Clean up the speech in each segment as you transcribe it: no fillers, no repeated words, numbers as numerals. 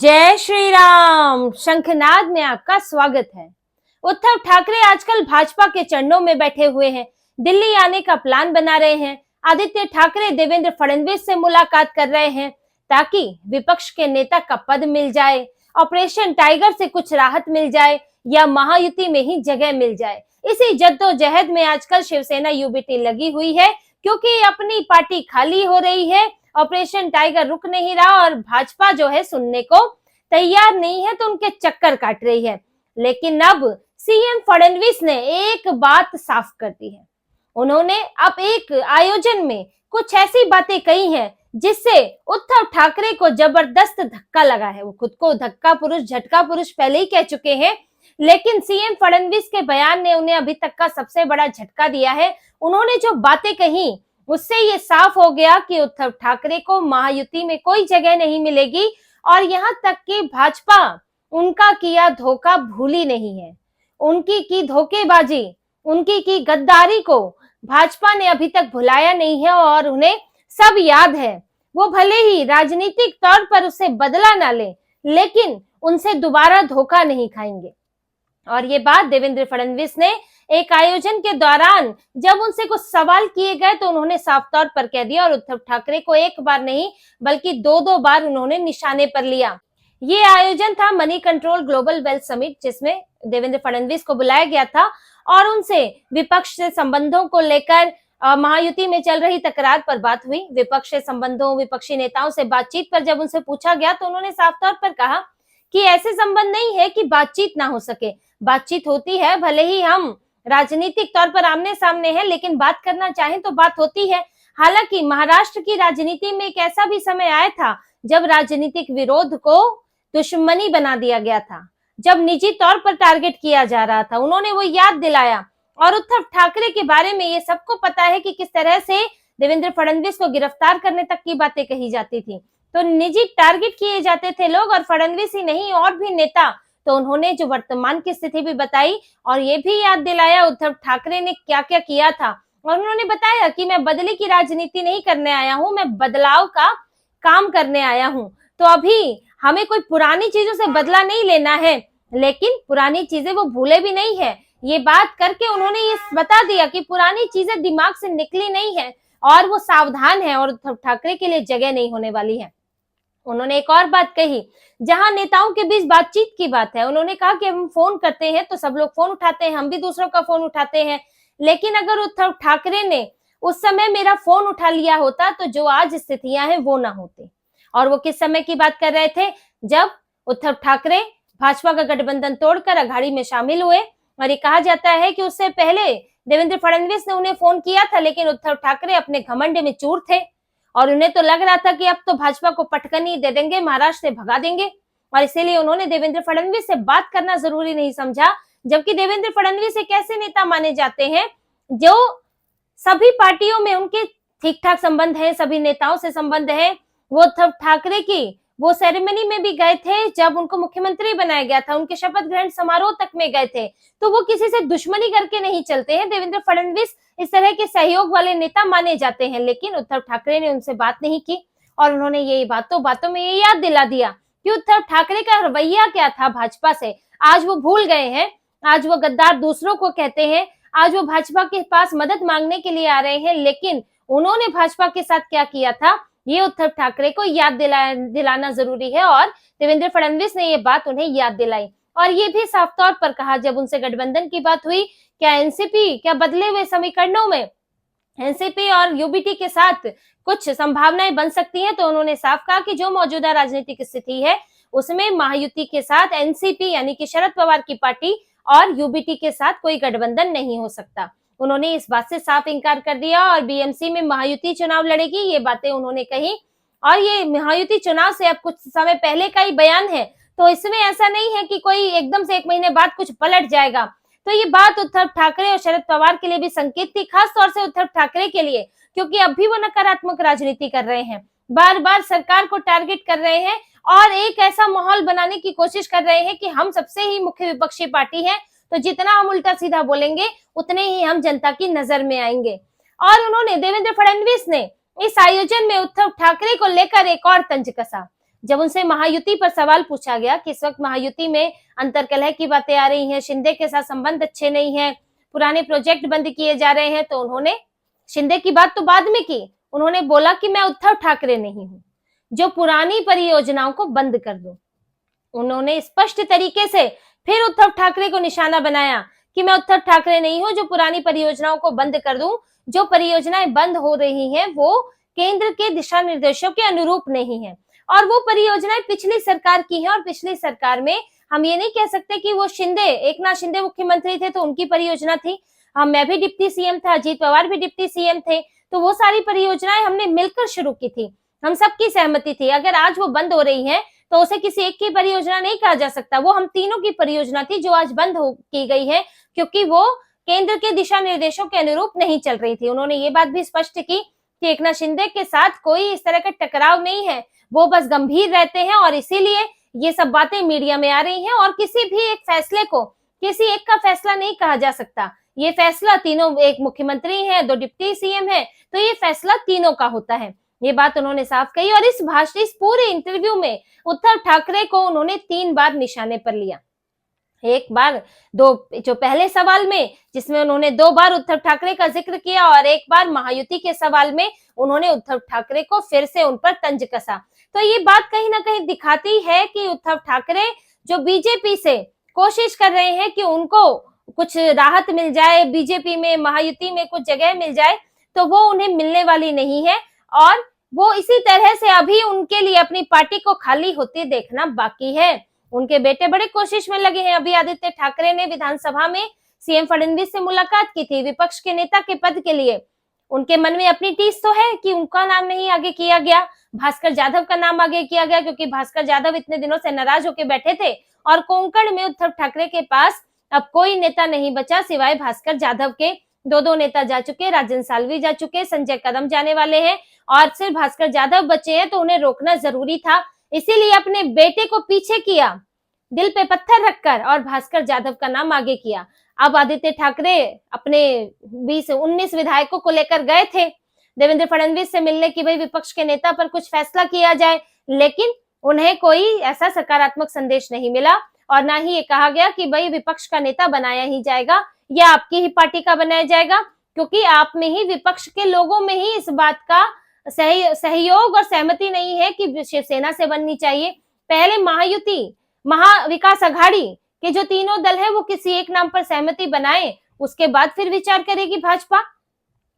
जय श्री राम। शंखनाद में आपका स्वागत है। उद्धव ठाकरे आजकल भाजपा के चरणों में बैठे हुए हैं। दिल्ली आने का प्लान बना रहे हैं। आदित्य ठाकरे देवेंद्र फडणवीस से मुलाकात कर रहे हैं ताकि विपक्ष के नेता का पद मिल जाए, ऑपरेशन टाइगर से कुछ राहत मिल जाए या महायुति में ही जगह मिल जाए। इसी जद्दोजहद में आजकल शिवसेना यूबीटी लगी हुई है, क्योंकि अपनी पार्टी खाली हो रही है। ऑपरेशन टाइगर रुक नहीं रहा और भाजपा जो है सुनने को तैयार नहीं है, तो उनके चक्कर काट रही है। लेकिन अब सीएम फडणवीस ने एक बात साफ कर दी है। उन्होंने अब एक आयोजन में कुछ ऐसी बातें कही हैं जिससे उद्धव ठाकरे को जबरदस्त धक्का लगा है। वो खुद को धक्का पुरुष, झटका पुरुष पहले ही कह चुके हैं, लेकिन सीएम फडणवीस के बयान ने उन्हें अभी तक का सबसे बड़ा झटका दिया है। उन्होंने जो बातें कही उससे ये साफ हो गया कि उद्धव ठाकरे को महायुति में कोई जगह नहीं मिलेगी और यहाँ तक कि भाजपा उनका किया धोखा भूली नहीं है। उनकी की धोखेबाजी, उनकी की गद्दारी को भाजपा ने अभी तक भुलाया नहीं है और उन्हें सब याद है। वो भले ही राजनीतिक तौर पर उसे बदला ना ले, लेकिन उनसे दोबारा धोखा नहीं खाएंगे। और ये बात देवेंद्र फडणवीस ने एक आयोजन के दौरान जब उनसे कुछ सवाल किए गए तो उन्होंने साफ तौर पर कह दिया और उद्धव ठाकरे को एक बार नहीं बल्कि दो बार उन्होंने निशाने पर लिया। ये आयोजन था money control global wealth summit, जिसमें देवेंद्र फडणवीस को बुलाया गया था और उनसे विपक्ष से संबंधों को लेकर महायुति में चल रही तकरार पर बात हुई। विपक्ष से संबंधों, विपक्षी नेताओं से बातचीत पर जब उनसे पूछा गया तो उन्होंने साफ तौर पर कहा कि ऐसे संबंध नहीं है कि बातचीत ना हो सके। बातचीत होती है, भले ही हम राजनीतिक तौर पर आमने सामने हैं, लेकिन बात करना चाहें तो बात होती है। हालांकि महाराष्ट्र की राजनीति में एक ऐसा भी समय आया था जब राजनीतिक विरोध को दुश्मनी बना दिया गया था, जब निजी तौर पर टारगेट किया जा रहा था। उन्होंने वो याद दिलाया और उद्धव ठाकरे के बारे में ये सबको पता है कि किस तरह से देवेंद्र फडणवीस को गिरफ्तार करने तक की बातें कही जाती थी। तो निजी टारगेट किए जाते थे लोग, और फडणवीस ही नहीं और भी नेता। तो उन्होंने जो वर्तमान की स्थिति भी बताई और ये भी याद दिलाया उद्धव ठाकरे ने क्या क्या किया था। और उन्होंने बताया कि मैं बदले की राजनीति नहीं करने आया हूं, मैं बदलाव का काम करने आया हूं। तो अभी हमें कोई पुरानी चीजों से बदला नहीं लेना है, लेकिन पुरानी चीजें वो भूले भी नहीं है। ये बात करके उन्होंने ये बता दिया कि पुरानी चीजें दिमाग से निकली नहीं है और वो सावधान है और उद्धव ठाकरे के लिए जगह नहीं होने वाली है। उन्होंने एक और बात कही, जहां नेताओं के बीच बातचीत की बात है। उन्होंने कहा कि हम फोन करते हैं तो सब लोग फोन उठाते हैं, हम भी दूसरों का फोन उठाते हैं, लेकिन अगर उद्धव ठाकरे ने उस समय मेरा फोन उठा लिया होता तो जो आज स्थितियां हैं वो ना होती। और वो किस समय की बात कर रहे थे? जब उद्धव ठाकरे भाजपा का गठबंधन तोड़कर अघाड़ी में शामिल हुए। और ये कहा जाता है कि उससे पहले देवेंद्र फडणवीस ने उन्हें फोन किया था, लेकिन उद्धव ठाकरे अपने घमंड में चूर थे और उन्हें तो लग रहा था कि अब तो भाजपा को पटकनी दे देंगे, महाराष्ट्र से भगा देंगे, और इसीलिए उन्होंने देवेंद्र फडणवीस से बात करना जरूरी नहीं समझा। जबकि देवेंद्र फडणवीस एक ऐसे नेता माने जाते हैं जो सभी पार्टियों में उनके ठीक ठाक संबंध है, सभी नेताओं से संबंध है। वो उद्धव ठाकरे की वो सेरेमनी में भी गए थे जब उनको मुख्यमंत्री बनाया गया था, उनके शपथ ग्रहण समारोह तक में गए थे। तो वो किसी से दुश्मनी करके नहीं चलते हैं। देवेंद्र फडणवीस इस तरह के सहयोग वाले नेता माने जाते हैं, लेकिन उद्धव ठाकरे ने उनसे बात नहीं की और उन्होंने ये बातों में ये याद दिला दिया कि उद्धव ठाकरे का रवैया क्या था भाजपा से। आज वो भूल गए हैं, आज वो गद्दार दूसरों को कहते हैं, आज वो भाजपा के पास मदद मांगने के लिए आ रहे हैं, लेकिन उन्होंने भाजपा के साथ क्या किया था ये उद्धव ठाकरे को याद दिलाना जरूरी है। और देवेंद्र फडणवीस ने ये बात उन्हें याद दिलाई और ये भी साफ तौर पर कहा जब उनसे गठबंधन की बात हुई, क्या एनसीपी, क्या बदले हुए समीकरणों में एनसीपी और यूबीटी के साथ कुछ संभावनाएं बन सकती हैं। तो उन्होंने साफ कहा कि जो मौजूदा राजनीतिक स्थिति है उसमें महायुति के साथ एनसीपी यानी कि शरद पवार की पार्टी और यूबीटी के साथ कोई गठबंधन नहीं हो सकता। उन्होंने इस बात से साफ इंकार कर दिया और बीएमसी में महायुति चुनाव लड़ेगी, ये बातें उन्होंने कही। और ये महायुति चुनाव से अब कुछ समय पहले का ही बयान है, तो इसमें ऐसा नहीं है कि कोई एकदम से एक महीने बाद कुछ पलट जाएगा। तो ये बात उद्धव ठाकरे और शरद पवार के लिए भी संकेत थी, खास तौर से उद्धव ठाकरे के लिए, क्योंकि अब भी वो नकारात्मक राजनीति कर रहे हैं, बार बार सरकार को टारगेट कर रहे हैं और एक ऐसा माहौल बनाने की कोशिश कर रहे हैं कि हम सबसे ही मुख्य विपक्षी पार्टी है, तो जितना हम उल्टा सीधा बोलेंगे उतने ही हम जनता की नजर में आएंगे। और उन्होंने, देवेंद्र फडणवीस ने इस आयोजन में उद्धव ठाकरे को लेकर एक और तंज कसा। जब उनसे महायुति पर सवाल पूछा गया कि इस वक्त महायुति में अंतर्कलह की बातें आ रही हैं, शिंदे के साथ संबंध अच्छे नहीं है, पुराने प्रोजेक्ट बंद किए जा रहे हैं, तो उन्होंने शिंदे की बात तो बाद में की, उन्होंने बोला कि मैं उद्धव ठाकरे नहीं हूं जो पुरानी परियोजनाओं को बंद कर दूं। उन्होंने स्पष्ट तरीके से फिर उद्धव ठाकरे को निशाना बनाया कि मैं उद्धव ठाकरे नहीं हूं जो पुरानी परियोजनाओं को बंद कर दूं। जो परियोजनाएं बंद हो रही हैं वो केंद्र के दिशा निर्देशों के अनुरूप नहीं है, और वो परियोजनाएं पिछली सरकार की हैं, और पिछली सरकार में हम ये नहीं कह सकते कि वो शिंदे, एकनाथ शिंदे मुख्यमंत्री थे तो उनकी परियोजना थी। मैं भी डिप्टी सीएम था, अजीत पवार भी डिप्टी सीएम थे, तो वो सारी परियोजनाएं हमने मिलकर शुरू की थी, हम सबकी सहमति थी। अगर आज वो बंद हो रही है तो उसे किसी एक की परियोजना नहीं कहा जा सकता, वो हम तीनों की परियोजना थी जो आज बंद की गई है क्योंकि वो केंद्र के दिशा निर्देशों के अनुरूप नहीं चल रही थी। उन्होंने ये बात भी स्पष्ट की कि एकनाथ शिंदे के साथ कोई इस तरह का टकराव नहीं है, वो बस गंभीर रहते हैं और इसीलिए ये सब बातें मीडिया में आ रही हैं, और किसी भी एक फैसले को किसी एक का फैसला नहीं कहा जा सकता। ये फैसला तीनों, एक मुख्यमंत्री है, 2 डिप्टी सीएम है, तो ये फैसला तीनों का होता है। ये बात उन्होंने साफ कही, और इस पूरे इंटरव्यू में उद्धव ठाकरे को उन्होंने 3 बार निशाने पर लिया। एक बार जो पहले सवाल में जिसमें उन्होंने 2 बार उद्धव ठाकरे का जिक्र किया, और एक बार महायुति के सवाल में उन्होंने उद्धव ठाकरे को फिर से उन पर तंज कसा। तो ये बात कहीं ना कहीं दिखाती है कि उद्धव ठाकरे जो बीजेपी से कोशिश कर रहे हैं कि उनको कुछ राहत मिल जाए, बीजेपी में, महायुति में कुछ जगह मिल जाए, तो वो उन्हें मिलने वाली नहीं है, और वो इसी तरह से अभी उनके लिए अपनी पार्टी को खाली होते देखना बाकी है। उनके बेटे बड़े कोशिश में लगे हैं। अभी आदित्य ठाकरे ने विधानसभा में सीएम फडणवीस से मुलाकात की थी विपक्ष के नेता के पद के लिए। उनके मन में अपनी टीस तो है कि उनका नाम नहीं आगे किया गया, भास्कर जाधव का नाम आगे किया गया, क्योंकि भास्कर जाधव इतने दिनों से नाराज होकर बैठे थे, और कोंकण में उद्धव ठाकरे के पास अब कोई नेता नहीं बचा सिवाय भास्कर जाधव के। 2 नेता जा चुके, राजन सालवी जा चुके, संजय कदम जाने वाले हैं, और सिर्फ भास्कर जाधव बचे हैं, तो उन्हें रोकना जरूरी था। इसीलिए अपने बेटे को पीछे किया, दिल पे पत्थर रखकर, और भास्कर जाधव का नाम आगे किया। अब आदित्य ठाकरे अपने 20-19 विधायकों को लेकर गए थे देवेंद्र फडणवीस से मिलने की भाई विपक्ष के नेता पर कुछ फैसला किया जाए, लेकिन उन्हें कोई ऐसा सकारात्मक संदेश नहीं मिला, और ना ही ये कहा गया कि भाई विपक्ष का नेता बनाया ही जाएगा या आपकी ही पार्टी का बनाया जाएगा, क्योंकि आप में ही, विपक्ष के लोगों में ही इस बात का सहयोग और सहमति नहीं है कि शिवसेना से बननी चाहिए। पहले महायुति, महाविकास आघाड़ी के जो तीनों दल है वो किसी एक नाम पर सहमति बनाए, उसके बाद फिर विचार करेगी भाजपा।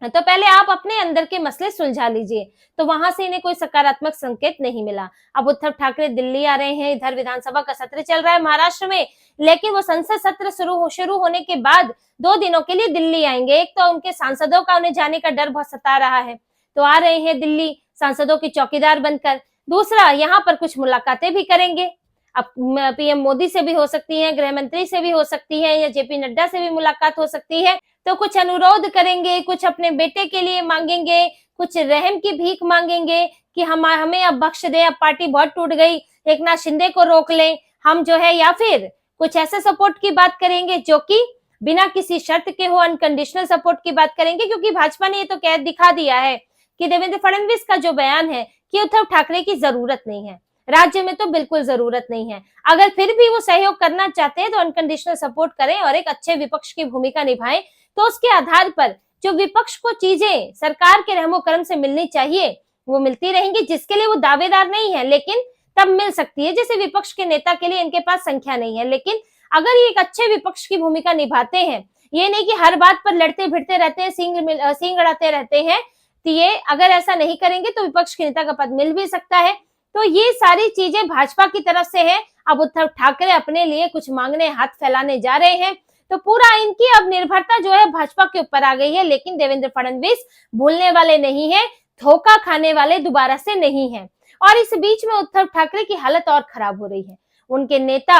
तो पहले आप अपने अंदर के मसले सुलझा लीजिए। तो वहां से इन्हें कोई सकारात्मक संकेत नहीं मिला। अब उद्धव ठाकरे दिल्ली आ रहे हैं, इधर विधानसभा का सत्र चल रहा है महाराष्ट्र में, लेकिन वो संसद सत्र शुरू होने के बाद 2 दिनों के लिए दिल्ली आएंगे। एक तो उनके सांसदों का उन्हें जाने का डर बहुत सता रहा है, तो आ रहे हैं दिल्ली सांसदों की चौकीदार बनकर। दूसरा, यहाँ पर कुछ मुलाकातें भी करेंगे। अब पीएम मोदी से भी हो सकती है, गृह मंत्री से भी हो सकती है, या जेपी नड्डा से भी मुलाकात हो सकती है। तो कुछ अनुरोध करेंगे, कुछ अपने बेटे के लिए मांगेंगे, कुछ रहम की भीख मांगेंगे कि हमें अब बख्श दे, अब पार्टी बहुत टूट गई, एकनाथ शिंदे को रोक लें हम जो है, या फिर कुछ ऐसे सपोर्ट की बात करेंगे जो कि बिना किसी शर्त के हो, अनकंडीशनल सपोर्ट की बात करेंगे। क्योंकि भाजपा ने ये तो कह दिखा दिया है कि देवेंद्र फडणवीस का जो बयान है कि उद्धव ठाकरे की जरूरत नहीं है, राज्य में तो बिल्कुल जरूरत नहीं है, अगर फिर भी वो सहयोग करना चाहते हैं तो अनकंडीशनल सपोर्ट करें और एक अच्छे विपक्ष की भूमिका निभाएं। तो उसके आधार पर जो विपक्ष को चीजें सरकार के रहमो करम से मिलनी चाहिए वो मिलती रहेंगी, जिसके लिए वो दावेदार नहीं है, लेकिन तब मिल सकती है। जैसे विपक्ष के नेता के लिए इनके पास संख्या नहीं है, लेकिन अगर ये एक अच्छे विपक्ष की भूमिका निभाते हैं, ये नहीं कि हर बात पर लड़ते भिड़ते रहते हैं, सींग अड़ाते रहते हैं, तो ये अगर ऐसा नहीं करेंगे तो विपक्ष के नेता का पद मिल भी सकता है। तो ये सारी चीजें भाजपा की तरफ से है। अब उद्धव ठाकरे अपने लिए कुछ मांगने, हाथ फैलाने जा रहे हैं, तो पूरा इनकी अब निर्भरता जो है भाजपा के ऊपर आ गई है। लेकिन देवेंद्र फडणवीस भूलने वाले नहीं है, धोखा खाने वाले दोबारा से नहीं है। और इस बीच में उद्धव ठाकरे की हालत और खराब हो रही है, उनके नेता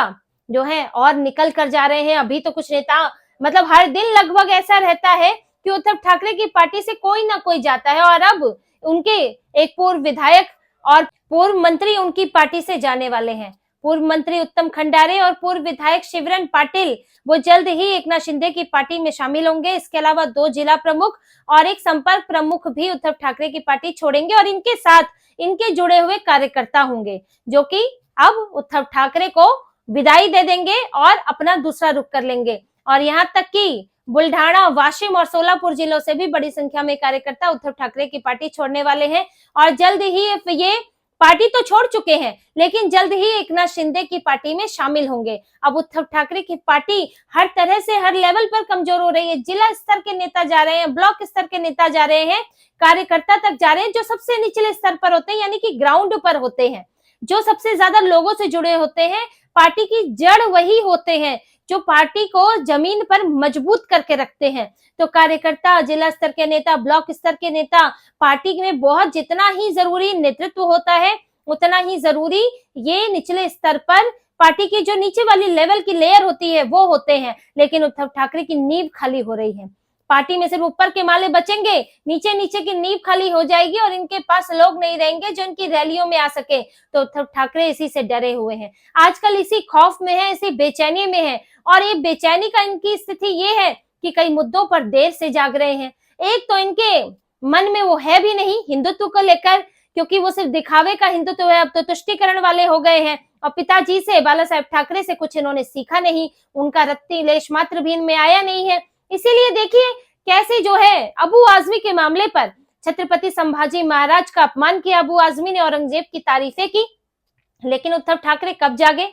जो है और निकल कर जा रहे हैं। अभी तो कुछ नेता, मतलब हर दिन लगभग ऐसा रहता है कि उद्धव ठाकरे की पार्टी से कोई ना कोई जाता है, और अब उनके एक पूर्व विधायक और पूर्व मंत्री उनकी पार्टी से जाने वाले हैं। पूर्व मंत्री उत्तम खंडारे और पूर्व विधायक शिवरन पाटिल वो जल्द ही एकनाथ शिंदे की पार्टी में शामिल होंगे। इसके अलावा 2 जिला प्रमुख और एक संपर्क प्रमुख भी उद्धव ठाकरे की पार्टी छोड़ेंगे और इनके साथ इनके जुड़े हुए कार्यकर्ता होंगे, जो कि अब उद्धव ठाकरे को विदाई दे देंगे और अपना दूसरा रुख कर लेंगे। और यहाँ तक कि बुल्ढाना, वाशिम और सोलापुर जिलों से भी बड़ी संख्या में कार्यकर्ता उद्धव ठाकरे की पार्टी छोड़ने वाले हैं और जल्द ही ये पार्टी तो छोड़ चुके हैं, लेकिन जल्द ही एकनाथ शिंदे की पार्टी में शामिल होंगे। अब उद्धव ठाकरे की पार्टी हर तरह से हर लेवल पर कमजोर हो रही है। जिला स्तर के नेता जा रहे हैं, ब्लॉक स्तर के नेता जा रहे हैं, कार्यकर्ता तक जा रहे हैं, जो सबसे निचले स्तर पर होते हैं, यानी कि ग्राउंड पर होते हैं, जो सबसे ज्यादा लोगों से जुड़े होते हैं। पार्टी की जड़ वही होते हैं जो पार्टी को जमीन पर मजबूत करके रखते हैं। तो कार्यकर्ता, जिला स्तर के नेता, ब्लॉक स्तर के नेता, पार्टी में बहुत जितना ही जरूरी नेतृत्व होता है, उतना ही जरूरी ये निचले स्तर पर पार्टी की जो नीचे वाली लेवल की लेयर होती है वो होते हैं। लेकिन उद्धव ठाकरे की नींव खाली हो रही है। पार्टी में सिर्फ ऊपर के माले बचेंगे, नीचे नीचे की नींव खाली हो जाएगी और इनके पास लोग नहीं रहेंगे जो इनकी रैलियों में आ सके। तो उद्धव ठाकरे इसी से डरे हुए हैं, आजकल इसी खौफ में है, इसी बेचैनी में है। और ये बेचैनी का इनकी स्थिति ये है कि कई मुद्दों पर देर से जाग रहे हैं। एक तो इनके मन में वो है भी नहीं हिंदुत्व को लेकर, क्योंकि वो सिर्फ दिखावे का हिंदुत्व है, अब तो तुष्टिकरण वाले हो गए हैं। और पिताजी से, बाला साहेब ठाकरे से कुछ इन्होंने सीखा नहीं, उनका रत्ती लेश मात्र भी इनमें आया नहीं है। इसीलिए देखिए कैसे जो है अबू आजमी के मामले पर छत्रपति संभाजी महाराज का अपमान किया अबू आजमी ने, औरंगजेब की तारीफें की। लेकिन उद्धव ठाकरे कब जागे?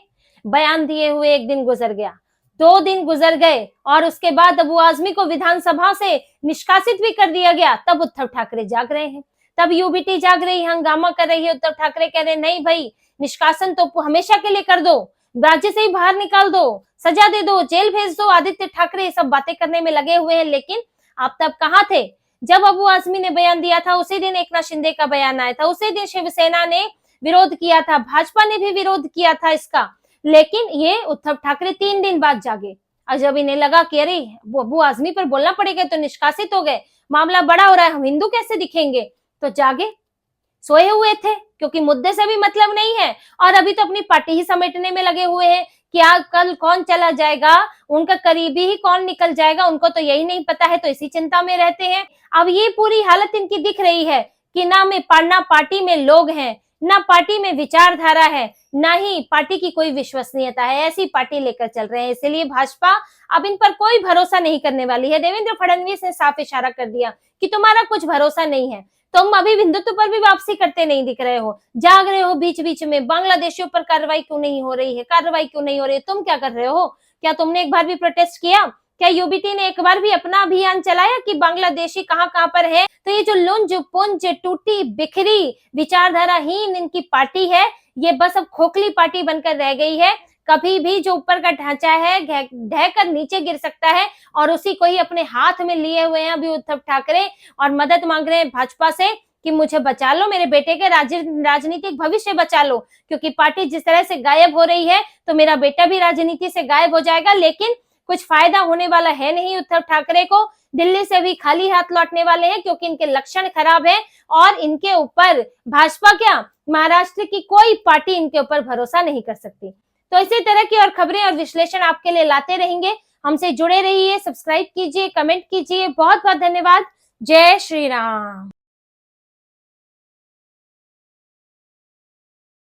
बयान दिए हुए 1 दिन गुजर गया, 2 दिन गुजर गए और उसके बाद अबू आजमी को विधानसभा से निष्कासित भी कर दिया गया। तब उद्धव ठाकरे जाग रहे हैं, तब यूबीटी जाग रही, हंगामा कर रही है। उद्धव ठाकरे कह रहे नहीं भाई, निष्कासन तो हमेशा के लिए कर दो, राज्य से ही बाहर निकाल दो, सजा दे दो, जेल भेज दो। आदित्य ठाकरे सब बातें करने में लगे हुए हैं। लेकिन आप तब कहाँ थे जब अबू आजमी ने बयान दिया था? उसी दिन एकनाथ शिंदे का बयान आया था, उसी दिन शिवसेना ने विरोध किया था, भाजपा ने भी विरोध किया था इसका। लेकिन ये उद्धव ठाकरे 3 दिन बाद जागे और जब इन्हें लगा कि अरे अबू आजमी पर बोलना पड़ेगा, तो निष्कासित हो गए, मामला बड़ा हो रहा है, हम हिंदू कैसे दिखेंगे, तो जागे। सोए हुए थे क्योंकि मुद्दे से भी मतलब नहीं है और अभी तो अपनी पार्टी ही समेटने में लगे हुए हैं। क्या कल कौन चला जाएगा, उनका करीबी ही कौन निकल जाएगा, उनको तो यही नहीं पता है, तो इसी चिंता में रहते हैं। अब ये पूरी हालत इनकी दिख रही है कि ना पार्टी में लोग हैं, ना पार्टी में विचारधारा है, ना ही पार्टी की कोई विश्वसनीयता है। ऐसी पार्टी लेकर चल रहे हैं। इसलिए भाजपा अब इन पर कोई भरोसा नहीं करने वाली है। देवेंद्र फडणवीस ने साफ इशारा कर दिया कि तुम्हारा कुछ भरोसा नहीं है, तुम अभी हिंदुत्व पर भी वापसी करते नहीं दिख रहे हो, जाग रहे हो बीच बीच में। बांग्लादेशियों पर कार्रवाई क्यों नहीं हो रही है, कार्रवाई क्यों नहीं हो रही है, तुम क्या कर रहे हो? क्या तुमने एक बार भी प्रोटेस्ट किया? क्या यूबीटी ने एक बार भी अपना अभियान चलाया कि बांग्लादेशी कहाँ पर है? तो ये जो लुंज पुंज टूटी बिखरी विचारधाराहीन इनकी पार्टी है, ये बस अब खोखली पार्टी बनकर रह गई है। कभी भी जो ऊपर का ढांचा है ढहकर नीचे गिर सकता है और उसी को ही अपने हाथ में लिए हुए हैं अभी उद्धव ठाकरे और मदद मांग रहे हैं भाजपा से कि मुझे बचा लो, मेरे बेटे के राजनीतिक भविष्य बचा लो, क्योंकि पार्टी जिस तरह से गायब हो रही है तो मेरा बेटा भी राजनीति से गायब हो जाएगा। लेकिन कुछ फायदा होने वाला है नहीं उद्धव ठाकरे को, दिल्ली से भी खाली हाथ लौटने वाले हैं क्योंकि इनके लक्षण खराब है और इनके ऊपर भाजपा क्या महाराष्ट्र की कोई पार्टी इनके ऊपर भरोसा नहीं कर सकती। तो इसी तरह की और खबरें और विश्लेषण आपके लिए लाते रहेंगे। हमसे जुड़े रहिए, सब्सक्राइब कीजिए, कमेंट कीजिए। बहुत बहुत धन्यवाद। जय श्री राम।